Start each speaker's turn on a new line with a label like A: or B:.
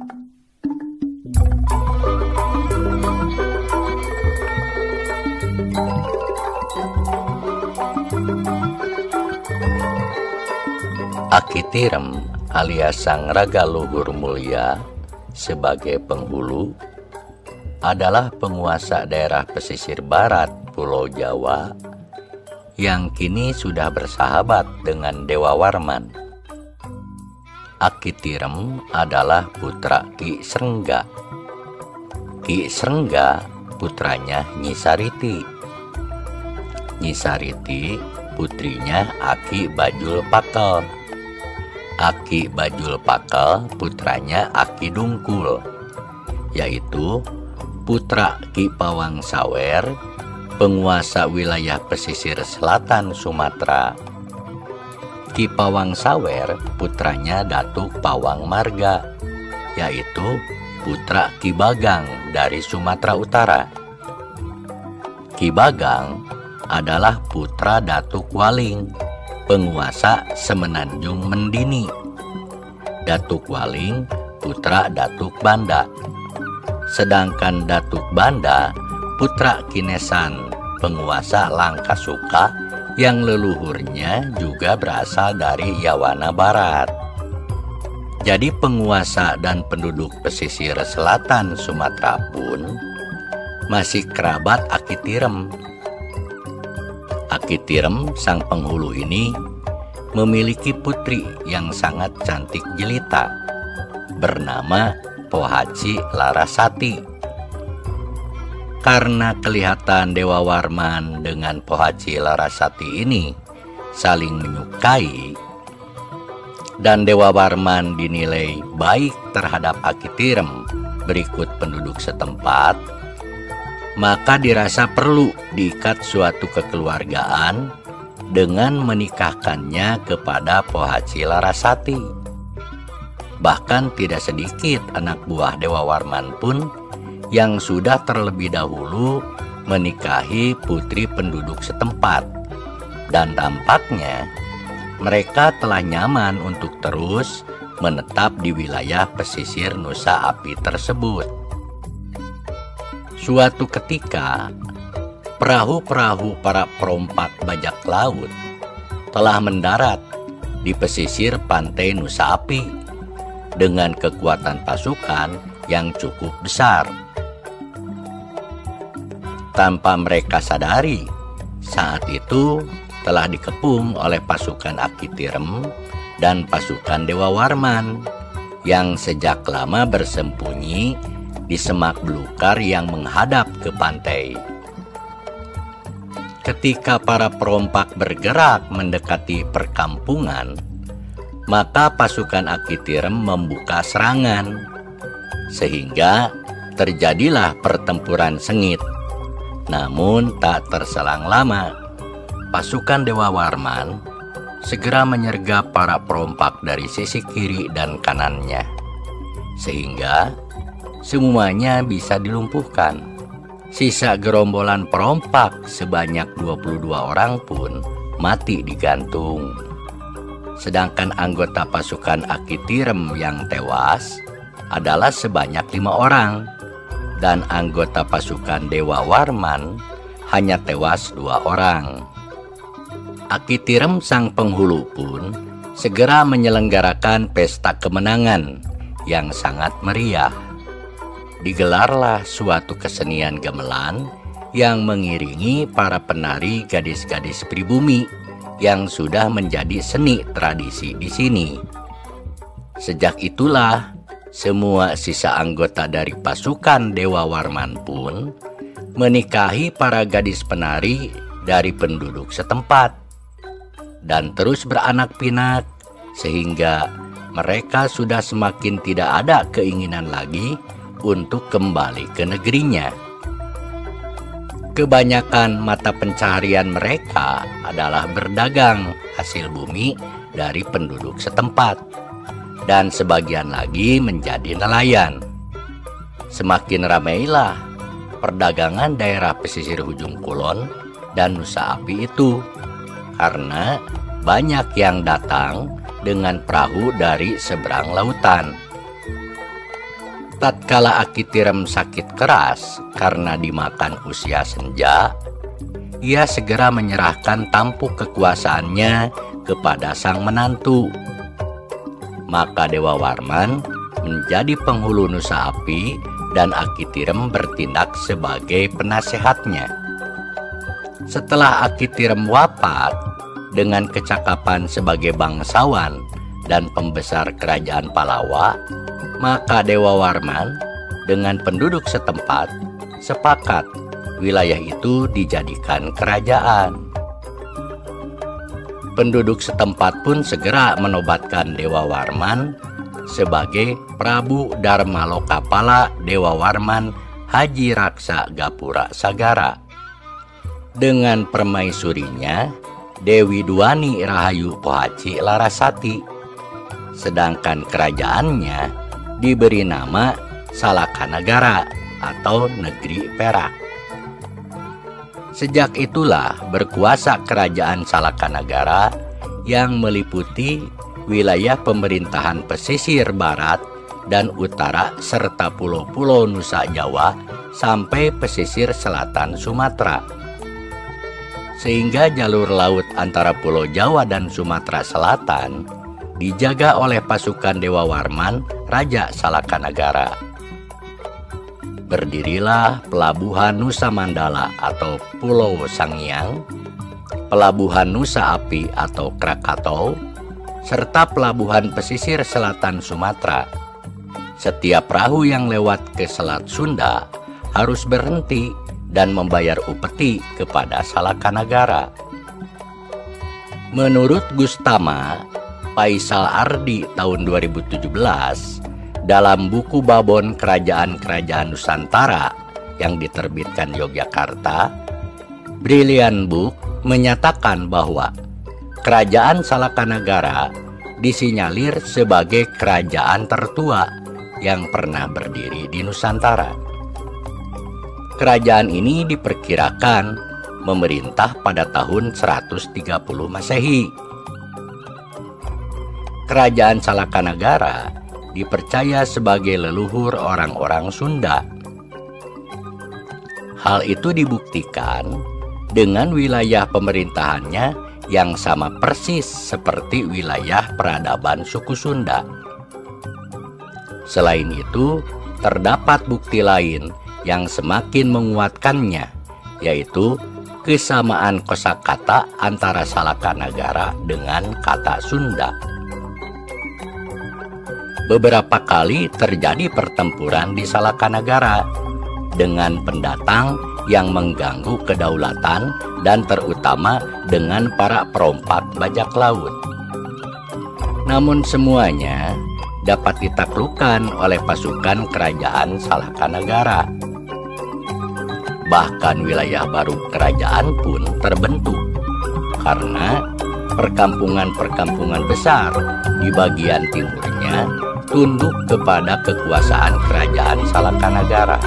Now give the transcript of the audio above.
A: Aki Tirem alias Sang Raga Luhur Mulia sebagai penghulu adalah penguasa daerah pesisir barat Pulau Jawa yang kini sudah bersahabat dengan Dewa Warman. Aki Tirem adalah putra Ki Srengga. Ki Srengga putranya Nyi Sariti. Nyi Sariti putrinya Aki Bajul Pakel. Aki Bajul Pakel putranya Aki Dungkul, yaitu putra Ki Pawang Sawer, penguasa wilayah pesisir selatan Sumatera. Ki Pawang Sawer putranya Datuk Pawang Marga, yaitu putra Ki Bagang dari Sumatera Utara. Ki Bagang adalah putra Datuk Waling, penguasa Semenanjung Mendini. Datuk Waling putra Datuk Banda. Sedangkan Datuk Banda putra Kinesan, penguasa Langkasuka yang leluhurnya juga berasal dari Yawana Barat. Jadi penguasa dan penduduk pesisir selatan Sumatera pun masih kerabat Aki Tirem. Aki Tirem sang penghulu ini memiliki putri yang sangat cantik jelita bernama Pohaci Larasati. Karena kelihatan Dewa Warman dengan Pohaci Larasati ini saling menyukai dan Dewa Warman dinilai baik terhadap Aki Tirem berikut penduduk setempat, maka dirasa perlu diikat suatu kekeluargaan dengan menikahkannya kepada Pohaci Larasati. Bahkan tidak sedikit anak buah Dewa Warman pun yang sudah terlebih dahulu menikahi putri penduduk setempat, dan tampaknya mereka telah nyaman untuk terus menetap di wilayah pesisir Nusa Api tersebut. Suatu ketika, perahu-perahu para perompak bajak laut telah mendarat di pesisir pantai Nusa Api dengan kekuatan pasukan yang cukup besar. Tanpa mereka sadari, saat itu telah dikepung oleh pasukan Aki Tirem dan pasukan Dewa Warman yang sejak lama bersembunyi di semak belukar yang menghadap ke pantai. Ketika para perompak bergerak mendekati perkampungan, maka pasukan Aki Tirem membuka serangan, sehingga terjadilah pertempuran sengit. Namun tak terselang lama, pasukan Dewa Warman segera menyergap para perompak dari sisi kiri dan kanannya, sehingga semuanya bisa dilumpuhkan. Sisa gerombolan perompak sebanyak 22 orang pun mati digantung. Sedangkan anggota pasukan Aki Tirem yang tewas adalah sebanyak 5 orang, dan anggota pasukan Dewa Warman hanya tewas 2 orang. Aki Tirem sang penghulu pun segera menyelenggarakan pesta kemenangan yang sangat meriah. Digelarlah suatu kesenian gamelan yang mengiringi para penari gadis-gadis pribumi yang sudah menjadi seni tradisi di sini. Sejak itulah semua sisa anggota dari pasukan Dewa Warman pun menikahi para gadis penari dari penduduk setempat dan terus beranak pinak, sehingga mereka sudah semakin tidak ada keinginan lagi untuk kembali ke negerinya. Kebanyakan mata pencaharian mereka adalah berdagang hasil bumi dari penduduk setempat, dan sebagian lagi menjadi nelayan. Semakin ramailah perdagangan daerah pesisir Ujung Kulon dan Nusa Api itu, karena banyak yang datang dengan perahu dari seberang lautan. Tatkala Akitirem sakit keras karena dimakan usia senja, ia segera menyerahkan tampuk kekuasaannya kepada sang menantu. Maka Dewa Warman menjadi penghulu Nusa Api dan Akitirem bertindak sebagai penasehatnya. Setelah Akitirem wafat, dengan kecakapan sebagai bangsawan dan pembesar kerajaan Palawa, maka Dewa Warman dengan penduduk setempat sepakat wilayah itu dijadikan kerajaan. Penduduk setempat pun segera menobatkan Dewa Warman sebagai Prabu Darmalokapala Dewa Warman Haji Raksa Gapura Sagara. Dengan permaisurinya Dewi Duani Rahayu Pohaci Larasati. Sedangkan kerajaannya diberi nama Salakanagara atau Negeri Perak. Sejak itulah berkuasa kerajaan Salakanagara yang meliputi wilayah pemerintahan pesisir barat dan utara serta pulau-pulau Nusa Jawa sampai pesisir selatan Sumatera. Sehingga jalur laut antara Pulau Jawa dan Sumatera Selatan dijaga oleh pasukan Dewa Warman, Raja Salakanagara. Berdirilah Pelabuhan Nusa Mandala atau Pulau Sangiang, Pelabuhan Nusa Api atau Krakatau, serta Pelabuhan Pesisir Selatan Sumatera. Setiap perahu yang lewat ke Selat Sunda harus berhenti dan membayar upeti kepada Salakanagara. Menurut Gustama Faisal Ardi tahun 2017 dalam buku Babon Kerajaan-Kerajaan Nusantara yang diterbitkan Yogyakarta, Brilliant Book menyatakan bahwa Kerajaan Salakanagara disinyalir sebagai kerajaan tertua yang pernah berdiri di Nusantara. Kerajaan ini diperkirakan memerintah pada tahun 130 Masehi. Kerajaan Salakanagara dipercaya sebagai leluhur orang-orang Sunda. Hal itu dibuktikan dengan wilayah pemerintahannya yang sama persis seperti wilayah peradaban suku Sunda. Selain itu, terdapat bukti lain yang semakin menguatkannya, yaitu kesamaan kosakata antara Salakanagara dengan kata Sunda. Beberapa kali terjadi pertempuran di Salakanagara dengan pendatang yang mengganggu kedaulatan dan terutama dengan para perompak bajak laut. Namun semuanya dapat ditaklukkan oleh pasukan kerajaan Salakanagara. Bahkan wilayah baru kerajaan pun terbentuk karena perkampungan-perkampungan besar di bagian timurnya tunduk kepada kekuasaan kerajaan Salakanagara.